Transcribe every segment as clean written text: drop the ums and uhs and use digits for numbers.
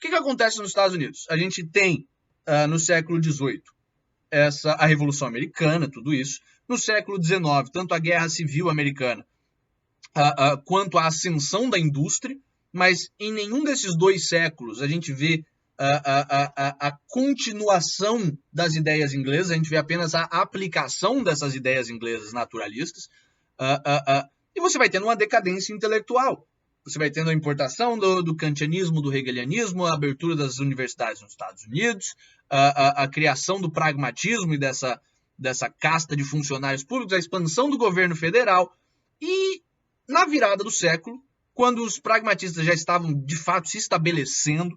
que acontece nos Estados Unidos? A gente tem, no século XVIII, a Revolução Americana, tudo isso. No século XIX, tanto a Guerra Civil Americana quanto a ascensão da indústria, mas em nenhum desses dois séculos a gente vê a continuação das ideias inglesas, a gente vê apenas a aplicação dessas ideias inglesas naturalistas, e você vai tendo uma decadência intelectual. Você vai tendo a importação do kantianismo, do hegelianismo, a abertura das universidades nos Estados Unidos, a criação do pragmatismo e dessa casta de funcionários públicos, a expansão do governo federal. E na virada do século, quando os pragmatistas já estavam, de fato, se estabelecendo,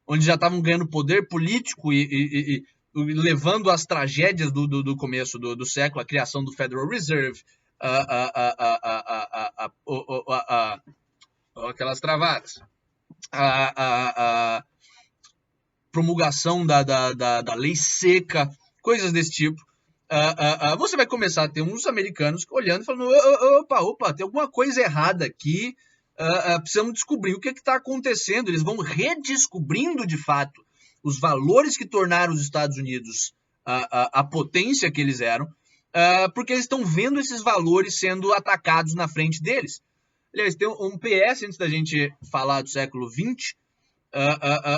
onde já estavam ganhando poder político e levando às tragédias do começo do século, a criação do Federal Reserve, aquelas travadas, a promulgação da lei seca, coisas desse tipo, você vai começar a ter uns americanos olhando e falando, opa, tem alguma coisa errada aqui, precisamos descobrir o que está acontecendo. Eles vão redescobrindo, de fato, os valores que tornaram os Estados Unidos a potência que eles eram, porque eles estão vendo esses valores sendo atacados na frente deles. Aliás, tem um PS, antes da gente falar do século XX,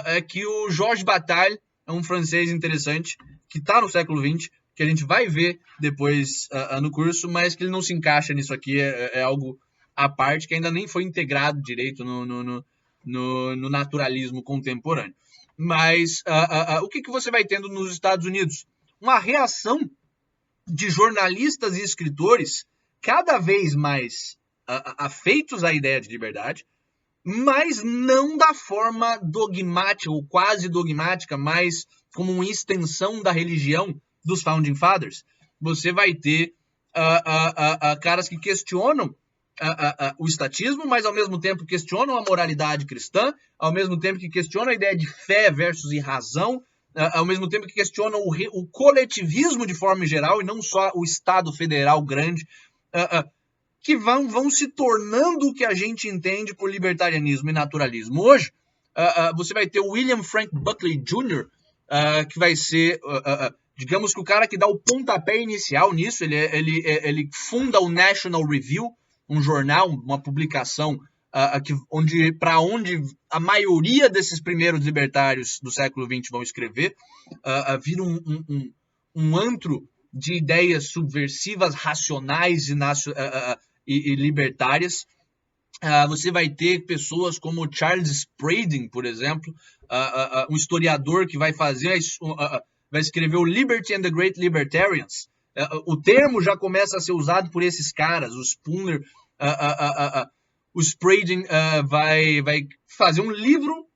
é que o Georges Bataille é um francês interessante, que está no século XX, que a gente vai ver depois no curso, mas que ele não se encaixa nisso aqui, é algo à parte, que ainda nem foi integrado direito no naturalismo contemporâneo. Mas o que você vai tendo nos Estados Unidos? Uma reação de jornalistas e escritores cada vez mais afeitos à ideia de liberdade, mas não da forma dogmática ou quase dogmática, mas como uma extensão da religião dos Founding Fathers. Você vai ter caras que questionam o estatismo, mas ao mesmo tempo questionam a moralidade cristã, ao mesmo tempo que questionam a ideia de fé versus razão, ao mesmo tempo que questionam o coletivismo de forma geral e não só o Estado federal grande, que vão se tornando o que a gente entende por libertarianismo e naturalismo. Hoje, você vai ter o William Frank Buckley Jr., que vai ser, digamos que o cara que dá o pontapé inicial nisso. Ele funda o National Review, um jornal, uma publicação onde a maioria desses primeiros libertários do século XX vão escrever, vira um antro de ideias subversivas, racionais e libertárias. Você vai ter pessoas como Charles Spradling, por exemplo, um historiador que vai escrever o Liberty and the Great Libertarians. O termo já começa a ser usado por esses caras, o Spooner. O Spradling vai fazer um livro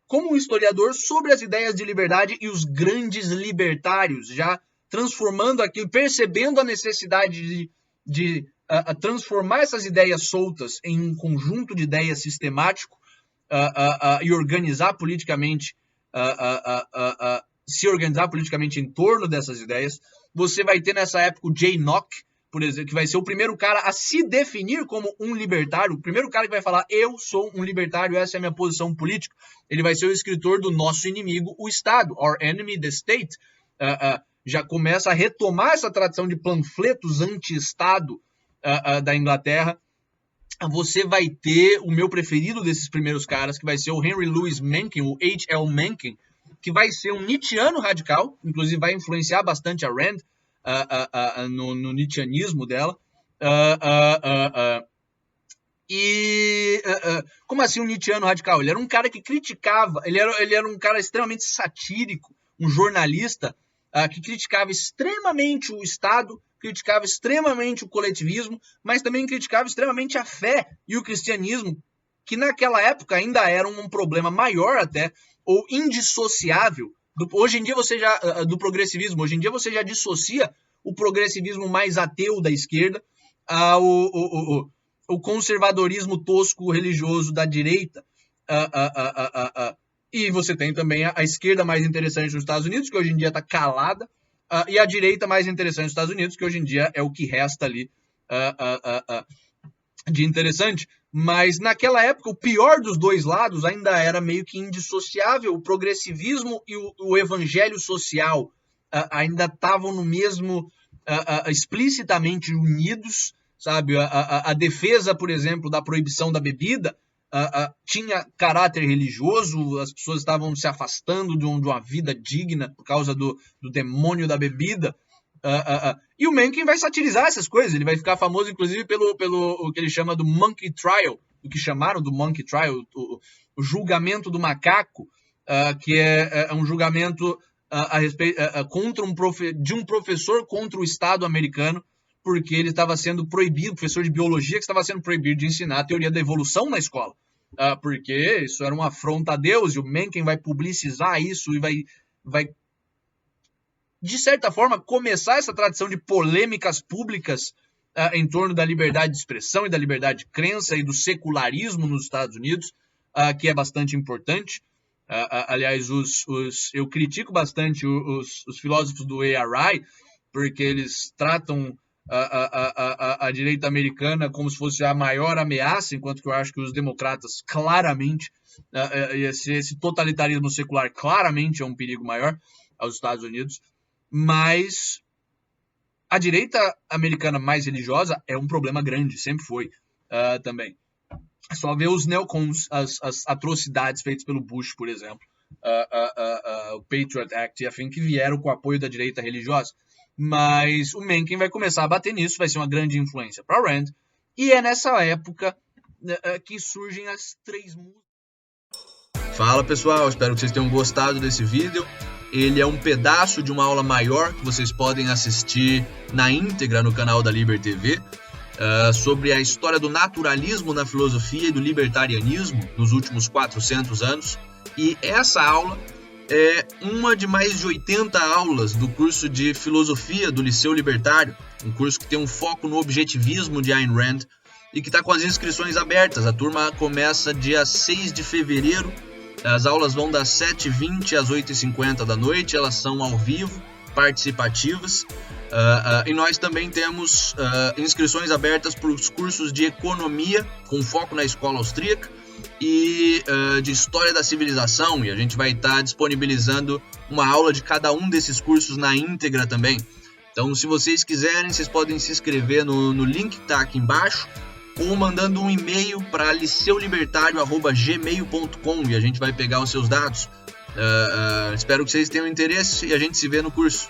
como um historiador sobre as ideias de liberdade e os grandes libertários, já transformando aquilo, percebendo a necessidade de transformar essas ideias soltas em um conjunto de ideias sistemático e organizar politicamente, se organizar politicamente em torno dessas ideias. Você vai ter nessa época o Jay Nock, por exemplo, que vai ser o primeiro cara a se definir como um libertário, o primeiro cara que vai falar, eu sou um libertário, essa é a minha posição política. Ele vai ser o escritor do Nosso Inimigo, o Estado, Our Enemy, the State. Já começa a retomar essa tradição de panfletos anti-Estado da Inglaterra. Você vai ter o meu preferido desses primeiros caras, que vai ser o Henry Louis Mencken, o H.L. Mencken, que vai ser um Nietzscheano radical, inclusive vai influenciar bastante a Rand no Nietzscheanismo dela. Como assim um Nietzscheano radical? Ele era um cara que criticava, ele era um cara extremamente satírico, um jornalista que criticava extremamente o Estado, criticava extremamente o coletivismo, mas também criticava extremamente a fé e o cristianismo, que naquela época ainda era um problema maior até, ou indissociável. Hoje em dia do progressivismo, hoje em dia você já dissocia o progressivismo mais ateu da esquerda o conservadorismo tosco religioso da direita. E você tem também a esquerda mais interessante nos Estados Unidos, que hoje em dia está calada, e a direita mais interessante nos Estados Unidos, que hoje em dia é o que resta ali de interessante. Mas naquela época, o pior dos dois lados ainda era meio que indissociável. O progressivismo e o evangelho social ainda estavam no mesmo, explicitamente unidos, sabe? A defesa, por exemplo, da proibição da bebida tinha caráter religioso, as pessoas estavam se afastando de uma vida digna por causa do demônio da bebida. E o Mencken vai satirizar essas coisas, ele vai ficar famoso inclusive pelo o que ele chama do Monkey Trial, o que chamaram do Monkey Trial, o julgamento do macaco, que é um julgamento a respeito contra de um professor contra o Estado americano, porque ele estava sendo proibido, professor de biologia que estava sendo proibido de ensinar a teoria da evolução na escola, porque isso era uma afronta a Deus, e o Mencken vai publicizar isso e vai de certa forma, começar essa tradição de polêmicas públicas em torno da liberdade de expressão e da liberdade de crença e do secularismo nos Estados Unidos, que é bastante importante. Aliás, eu critico bastante os filósofos do ARI, porque eles tratam a direita americana como se fosse a maior ameaça, enquanto que eu acho que os democratas claramente, esse totalitarismo secular claramente é um perigo maior aos Estados Unidos. Mas a direita americana mais religiosa é um problema grande, sempre foi também. É só ver os neocons, as atrocidades feitas pelo Bush, por exemplo, o Patriot Act e afim, que vieram com o apoio da direita religiosa. Mas o Mencken vai começar a bater nisso, vai ser uma grande influência para Rand, e é nessa época que surgem as 3 músicas. Fala pessoal, espero que vocês tenham gostado desse vídeo. Ele é um pedaço de uma aula maior que vocês podem assistir na íntegra no canal da Liber TV, sobre a história do naturalismo na filosofia e do libertarianismo nos últimos 400 anos. E essa aula é uma de mais de 80 aulas do curso de filosofia do Liceu Libertário, um curso que tem um foco no objetivismo de Ayn Rand e que está com as inscrições abertas. A turma começa dia 6 de fevereiro. As aulas vão das 7h20 às 8h50 da noite, elas são ao vivo, participativas, e nós também temos inscrições abertas para os cursos de economia, com foco na escola austríaca, e de história da civilização, e a gente vai estar disponibilizando uma aula de cada um desses cursos na íntegra também. Então, se vocês quiserem, vocês podem se inscrever no link que está aqui embaixo, ou mandando um e-mail para liceulibertario@gmail.com e a gente vai pegar os seus dados. Espero que vocês tenham interesse e a gente se vê no curso.